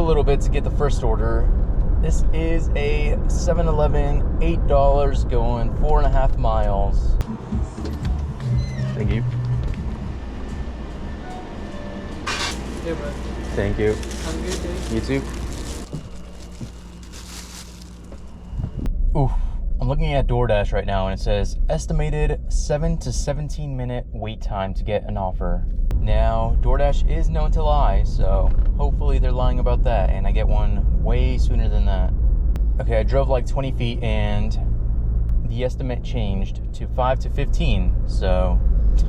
little bit to get the first order. This is a 7-Eleven, $8 going 4.5 miles. Thank you. Yeah, bro. Thank you. Have a good day. You too. Ooh, I'm looking at DoorDash right now and it says estimated 7 to 17 minute wait time to get an offer. Now, DoorDash is known to lie, so hopefully they're lying about that and I get one way sooner than that. Okay, I drove like 20 feet and the estimate changed to 5 to 15, so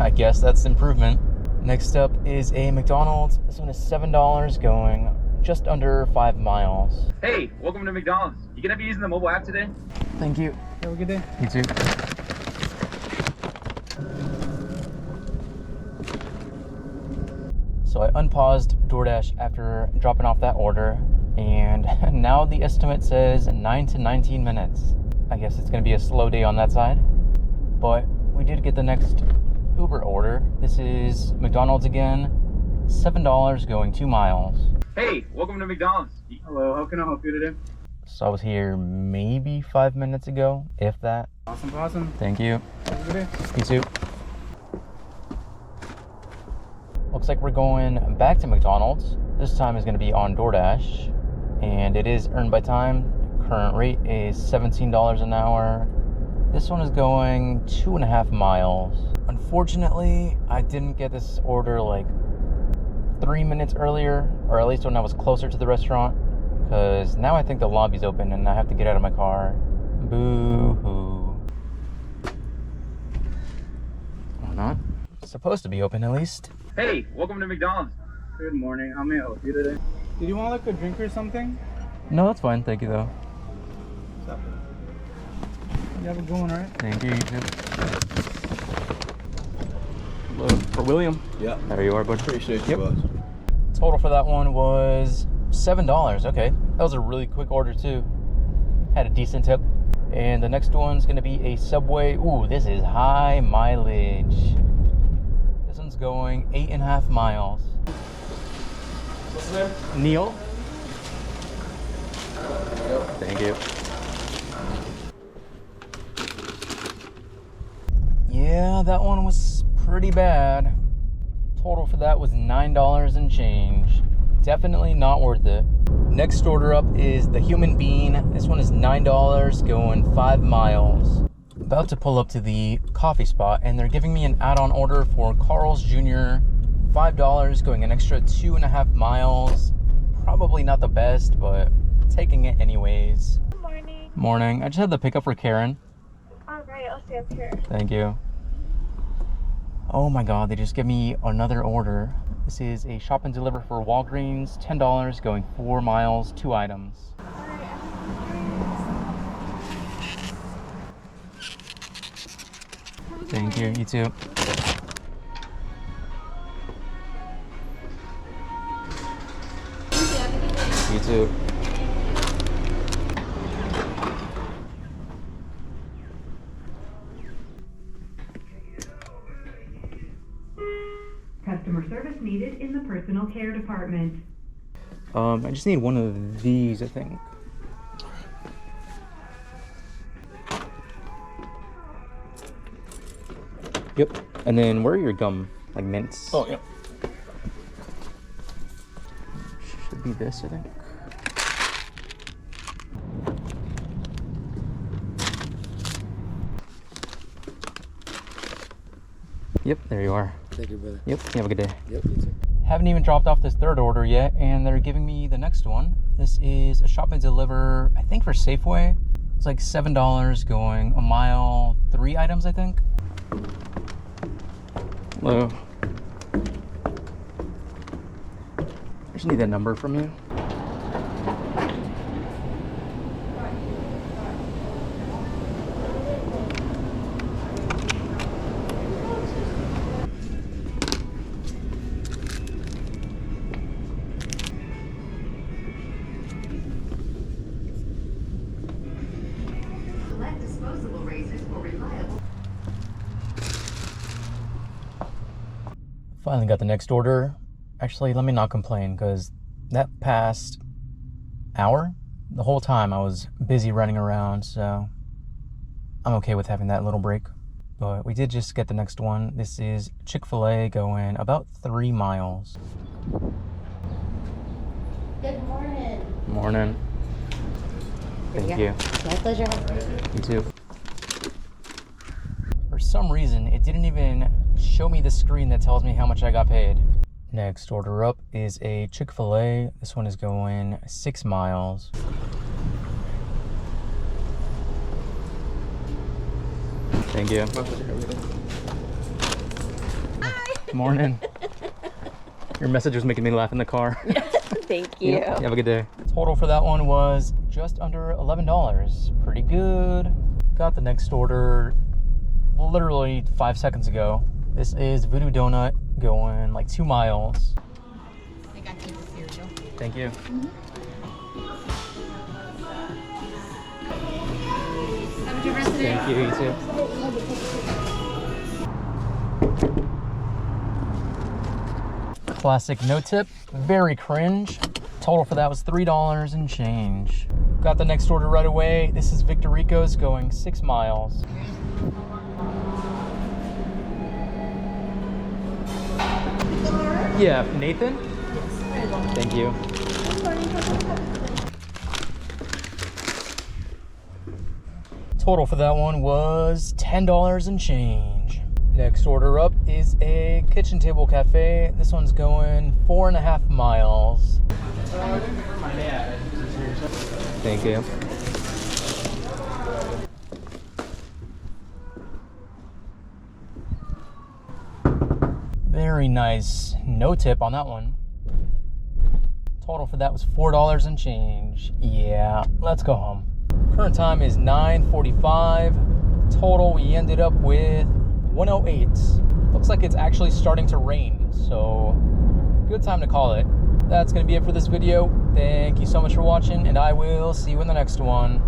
I guess that's improvement. Next up is a McDonald's. This one is $7 going just under 5 miles. Hey, welcome to McDonald's. You gonna be using the mobile app today? Thank you. Have a good day. You too. So I unpaused DoorDash after dropping off that order, and now the estimate says 9 to 19 minutes. I guess it's gonna be a slow day on that side, but we did get the next Uber order. This is McDonald's again, $7 going 2 miles. Hey, welcome to McDonald's. Hello, how can I help you today? So I was here maybe 5 minutes ago, if that. Awesome. Thank you. Have a good day. You too. Looks like we're going back to McDonald's. This time is going to be on DoorDash, and it is earned by time. Current rate is $17 an hour. This one is going 2.5 miles. Unfortunately, I didn't get this order like 3 minutes earlier, or at least when I was closer to the restaurant, because now I think the lobby's open and I have to get out of my car. Boo-hoo. Or not. It's supposed to be open at least. Hey, welcome to McDonald's. Good morning. How may I help you today? Did you want like a drink or something? No, that's fine. Thank you, though. Stop it. You have a good one, right? Thank you. You too. Hello, for William. Yeah. There you are, bud. Appreciate you, Yep. boss. Total for that one was $7. Okay, that was a really quick order too. Had a decent tip. And the next one's gonna be a Subway. Ooh, this is high mileage. This one's going 8.5 miles. What's the name? Neil. Yep. Thank you. Yeah, that one was pretty bad. Total for that was $9 and change. Definitely not worth it. Next order up is the Human Bean. This one is $9 going 5 miles. About to pull up to the coffee spot and they're giving me an add-on order for Carl's Jr. $5 going an extra 2.5 miles. Probably not the best, but taking it anyways. Good morning. Morning. I just had the pickup for Karen. All right, I'll stay up here. Thank you. Oh my god, they just gave me another order. This is a shop and deliver for Walgreens, $10 going 4 miles, 2 items. Thank you, you too. You too. Customer service needed in the personal care department. I just need one of these, I think. Yep. And then where are your gum? Like mints? Oh, yeah. Should be this, I think. Yep, there you are. Thank you, brother. Yep, you have a good day. Yep, you too. Haven't even dropped off this third order yet, and they're giving me the next one. This is a shop and deliver, I think for Safeway. It's like $7 going a mile, 3 items, I think. Hello. I just need that number from you. Select disposable razors for reliable. Finally got the next order. Actually, let me not complain because that passed hour. The whole time I was busy running around, so I'm okay with having that little break. But we did just get the next one. This is Chick-fil-A going about 3 miles. Good morning. Morning. Thank you. My pleasure. You too. For some reason, it didn't even show me the screen that tells me how much I got paid. Next order up is a Chick-fil-A. This one is going 6 miles. Thank you. Hi. Morning. Your message was making me laugh in the car. Thank you. Yep. Have a good day. Total for that one was just under $11. Pretty good. Got the next order literally 5 seconds ago. This is Voodoo Donut going like 2 miles. I got you the cereal. Thank you. Have a good rest of the day. Thank you, you too. Classic no tip, very cringe. Total for that was $3 and change. Got the next order right away. This is Victor Rico's going 6 miles. Yeah, Nathan? Yes. Thank you. Total for that one was $10 and change. Next order up is a kitchen table cafe. This one's going 4.5 miles. Thank you. Very nice. No tip on that one. Total for that was $4 and change. Yeah, let's go home. Current time is 9:45. Total, we ended up with 108. Looks like it's actually starting to rain, so good time to call it. That's going to be it for this video. Thank you so much for watching, and I will see you in the next one.